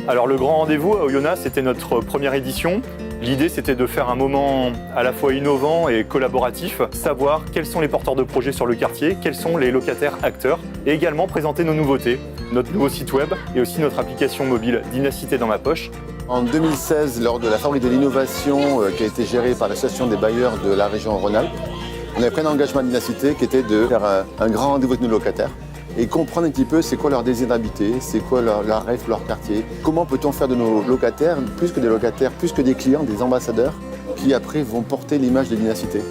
Alors le grand rendez-vous à Oyonnax, c'était notre première édition. L'idée, c'était de faire un moment à la fois innovant et collaboratif, savoir quels sont les porteurs de projets sur le quartier, quels sont les locataires acteurs, et également présenter nos nouveautés, notre nouveau site web et aussi notre application mobile Dynacité dans ma poche. En 2016, lors de la fabrique de l'innovation qui a été gérée par l'association des bailleurs de la région Rhône-Alpes, on avait pris un engagement à Dynacité qui était de faire un grand rendez-vous avec nos locataires et comprendre un petit peu c'est quoi leur désir d'habiter, c'est quoi leur rêve, leur quartier. Comment peut-on faire de nos locataires, plus que des locataires, plus que des clients, des ambassadeurs qui après vont porter l'image de Dynacité.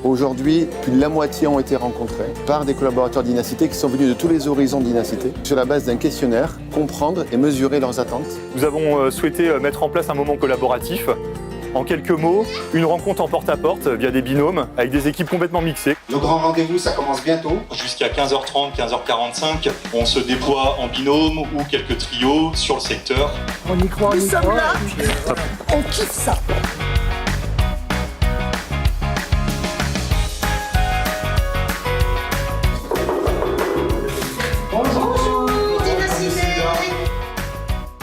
Aujourd'hui, plus de la moitié ont été rencontrés par des collaborateurs Dynacité qui sont venus de tous les horizons de Dynacité sur la base d'un questionnaire, comprendre et mesurer leurs attentes. Nous avons souhaité mettre en place un moment collaboratif. En quelques mots, une rencontre en porte-à-porte via des binômes avec des équipes complètement mixées. Le grand rendez-vous, ça commence bientôt. Jusqu'à 15h30, 15h45, on se déploie en binôme ou quelques trios sur le secteur. On y croit, Nous sommes là, on kiffe ça. Bonjour, Dynacité.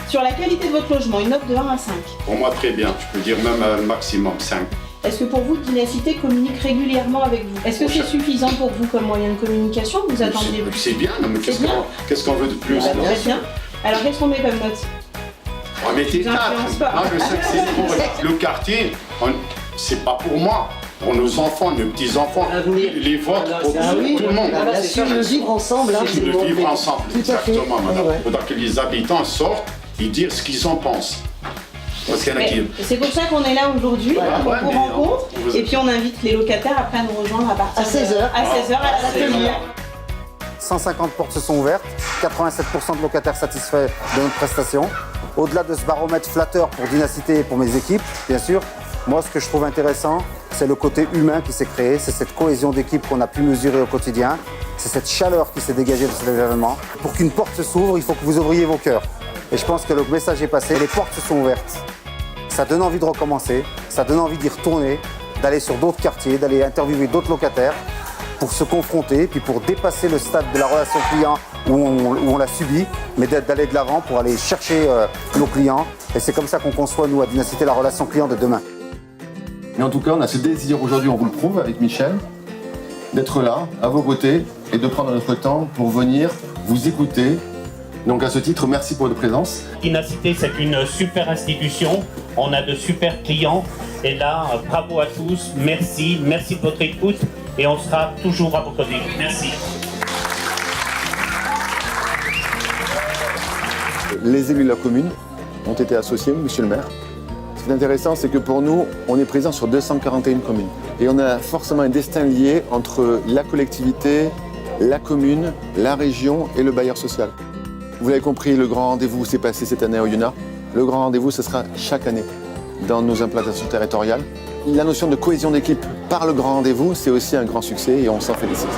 Sur la qualité de votre logement, une note de 1 à 5. Pour moi, très bien. Je peux dire même un maximum 5. Est-ce que pour vous, Dynacité communique régulièrement avec vous? Est-ce que c'est suffisant pour vous comme moyen de communication? Vous attendiez plus? C'est bien, non, mais qu'est-ce qu'on veut de plus? Très bien. Alors qu'est-ce qu'on met comme note? On mettait 4. Non, je sais que c'est pour le quartier. C'est pas pour moi. Pour nos enfants, nos petits-enfants, les vôtres, pour tout le monde. C'est le vivre ensemble. C'est le vivre ensemble, exactement, madame. Ouais. Il faudra que les habitants sortent et dire ce qu'ils en pensent. Parce qu'il y en a qui... C'est pour ça qu'on est là aujourd'hui, on vous rencontre, et puis on invite les locataires après à nous rejoindre à partir À 16h. À 16h à l'atelier. 150 portes se sont ouvertes, 87% de locataires satisfaits de notre prestation. Au-delà de ce baromètre flatteur pour Dynacité et pour mes équipes, bien sûr, moi ce que je trouve intéressant, c'est le côté humain qui s'est créé, c'est cette cohésion d'équipe qu'on a pu mesurer au quotidien, c'est cette chaleur qui s'est dégagée de cet événement. Pour qu'une porte s'ouvre, il faut que vous ouvriez vos cœurs. Et je pense que le message est passé, les portes se sont ouvertes. Ça donne envie de recommencer, ça donne envie d'y retourner, d'aller sur d'autres quartiers, d'aller interviewer d'autres locataires pour se confronter, puis pour dépasser le stade de la relation client où on l'a subi, mais d'aller de l'avant pour aller chercher nos clients. Et c'est comme ça qu'on conçoit, nous, à Dynacité, la relation client de demain. Mais en tout cas, on a ce désir aujourd'hui, on vous le prouve avec Michel, d'être là, à vos côtés, et de prendre notre temps pour venir vous écouter. Donc à ce titre, merci pour votre présence. Dynacité, c'est une super institution, on a de super clients, et là, bravo à tous, merci de votre écoute, et on sera toujours à vos côtés. Merci. Les élus de la commune ont été associés, monsieur le maire. Ce qui est intéressant, c'est que pour nous, on est présent sur 241 communes. Et on a forcément un destin lié entre la collectivité, la commune, la région et le bailleur social. Vous l'avez compris, le grand rendez-vous s'est passé cette année à Oyonnax. Le grand rendez-vous, ce sera chaque année dans nos implantations territoriales. La notion de cohésion d'équipe par le grand rendez-vous, c'est aussi un grand succès et on s'en félicite.